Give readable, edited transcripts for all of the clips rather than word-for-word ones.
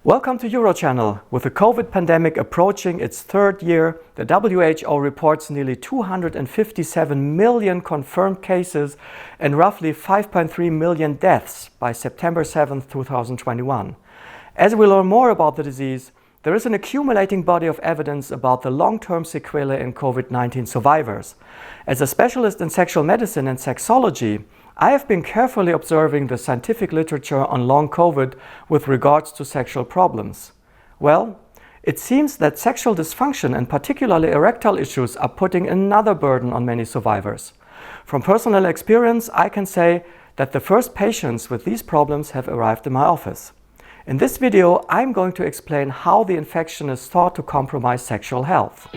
Welcome to UroChannel. With the COVID pandemic approaching its third year, the WHO reports nearly 257 million confirmed cases and roughly 5.3 million deaths by September 7, 2021. As we learn more about the disease, there is an accumulating body of evidence about the long-term sequelae in COVID-19 survivors. As a specialist in sexual medicine and sexology, I have been carefully observing the scientific literature on long COVID with regards to sexual problems. Well, it seems that sexual dysfunction and particularly erectile issues are putting another burden on many survivors. From personal experience, I can say that the first patients with these problems have arrived in my office. In this video, I'm going to explain how the infection is thought to compromise sexual health.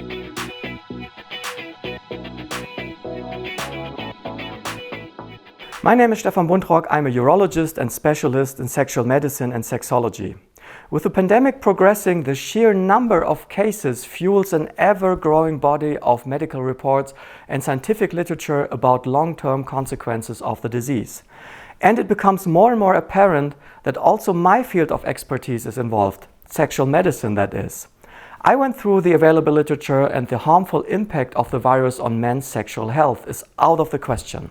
My name is Stefan Buntrock. I'm a urologist and specialist in sexual medicine and sexology. With the pandemic progressing, the sheer number of cases fuels an ever-growing body of medical reports and scientific literature about long-term consequences of the disease. And it becomes more and more apparent that also my field of expertise is involved, sexual medicine that is. I went through the available literature, and the harmful impact of the virus on men's sexual health is out of the question.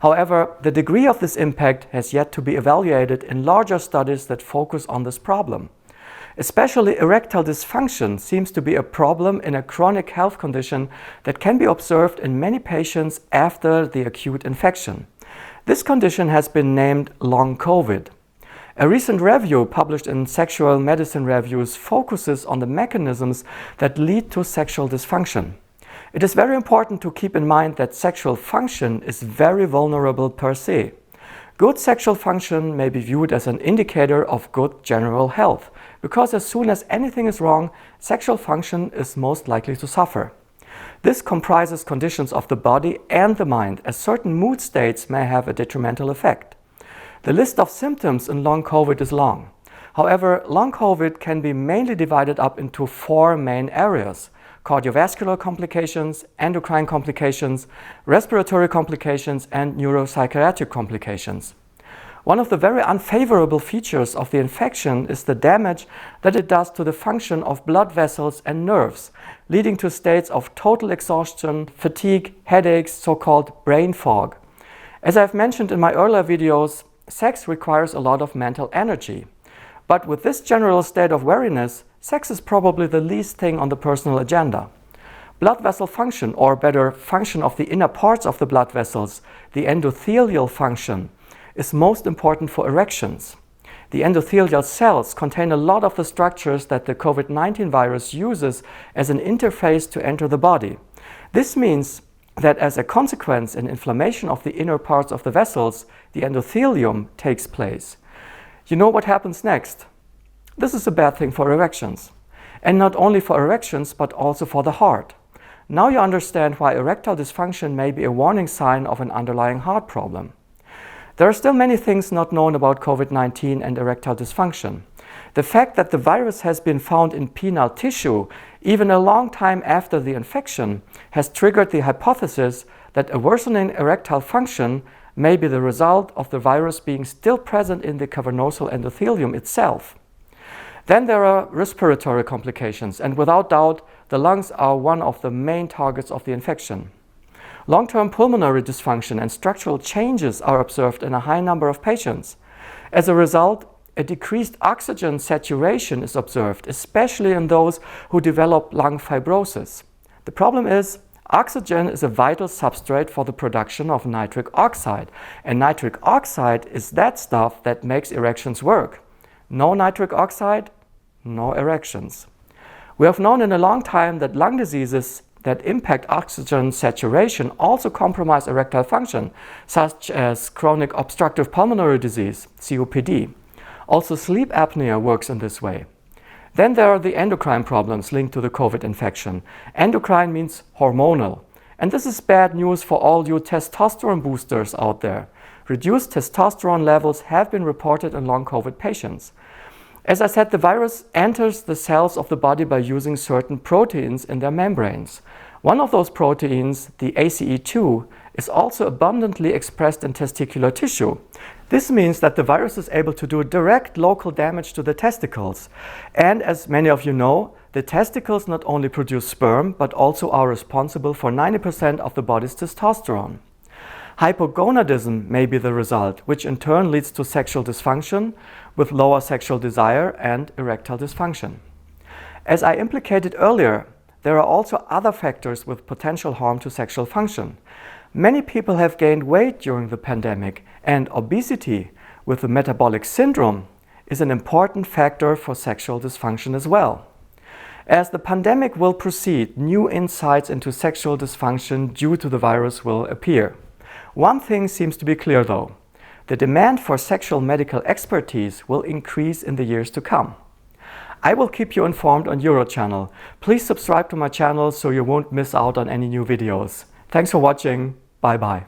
However, the degree of this impact has yet to be evaluated in larger studies that focus on this problem. Especially erectile dysfunction seems to be a problem in a chronic health condition that can be observed in many patients after the acute infection. This condition has been named long COVID. A recent review published in Sexual Medicine Reviews focuses on the mechanisms that lead to sexual dysfunction. It is very important to keep in mind that sexual function is very vulnerable per se. Good sexual function may be viewed as an indicator of good general health, because as soon as anything is wrong, sexual function is most likely to suffer. This comprises conditions of the body and the mind, as certain mood states may have a detrimental effect. The list of symptoms in long COVID is long. However, long COVID can be mainly divided up into four main areas: cardiovascular complications, endocrine complications, respiratory complications, and neuropsychiatric complications. One of the very unfavorable features of the infection is the damage that it does to the function of blood vessels and nerves, leading to states of total exhaustion, fatigue, headaches, so-called brain fog. As I've mentioned in my earlier videos, sex requires a lot of mental energy. But with this general state of weariness, sex is probably the least thing on the personal agenda. Blood vessel function, or better, function of the inner parts of the blood vessels, the endothelial function, is most important for erections. The endothelial cells contain a lot of the structures that the COVID-19 virus uses as an interface to enter the body. This means that as a consequence, an inflammation of the inner parts of the vessels, the endothelium, takes place. You know what happens next? This is a bad thing for erections. And not only for erections, but also for the heart. Now you understand why erectile dysfunction may be a warning sign of an underlying heart problem. There are still many things not known about COVID-19 and erectile dysfunction. The fact that the virus has been found in penile tissue, even a long time after the infection, has triggered the hypothesis that a worsening erectile function may be the result of the virus being still present in the cavernosal endothelium itself. Then there are respiratory complications, and without doubt, the lungs are one of the main targets of the infection. Long-term pulmonary dysfunction and structural changes are observed in a high number of patients. As a result, a decreased oxygen saturation is observed, especially in those who develop lung fibrosis. The problem is, oxygen is a vital substrate for the production of nitric oxide, and nitric oxide is that stuff that makes erections work. No nitric oxide, no erections. We have known in a long time that lung diseases that impact oxygen saturation also compromise erectile function, such as chronic obstructive pulmonary disease, COPD. Also, sleep apnea works in this way. Then there are the endocrine problems linked to the COVID infection. Endocrine means hormonal. And this is bad news for all you testosterone boosters out there. Reduced testosterone levels have been reported in long COVID patients. As I said, the virus enters the cells of the body by using certain proteins in their membranes. One of those proteins, the ACE2, is also abundantly expressed in testicular tissue. This means that the virus is able to do direct local damage to the testicles. And as many of you know, the testicles not only produce sperm, but also are responsible for 90% of the body's testosterone. Hypogonadism may be the result, which in turn leads to sexual dysfunction with lower sexual desire and erectile dysfunction. As I implicated earlier, there are also other factors with potential harm to sexual function. Many people have gained weight during the pandemic, and obesity with the metabolic syndrome is an important factor for sexual dysfunction as well. As the pandemic will proceed, new insights into sexual dysfunction due to the virus will appear. One thing seems to be clear though: the demand for sexual medical expertise will increase in the years to come. I will keep you informed on UroChannel. Please subscribe to my channel so you won't miss out on any new videos. Thanks for watching. Bye bye.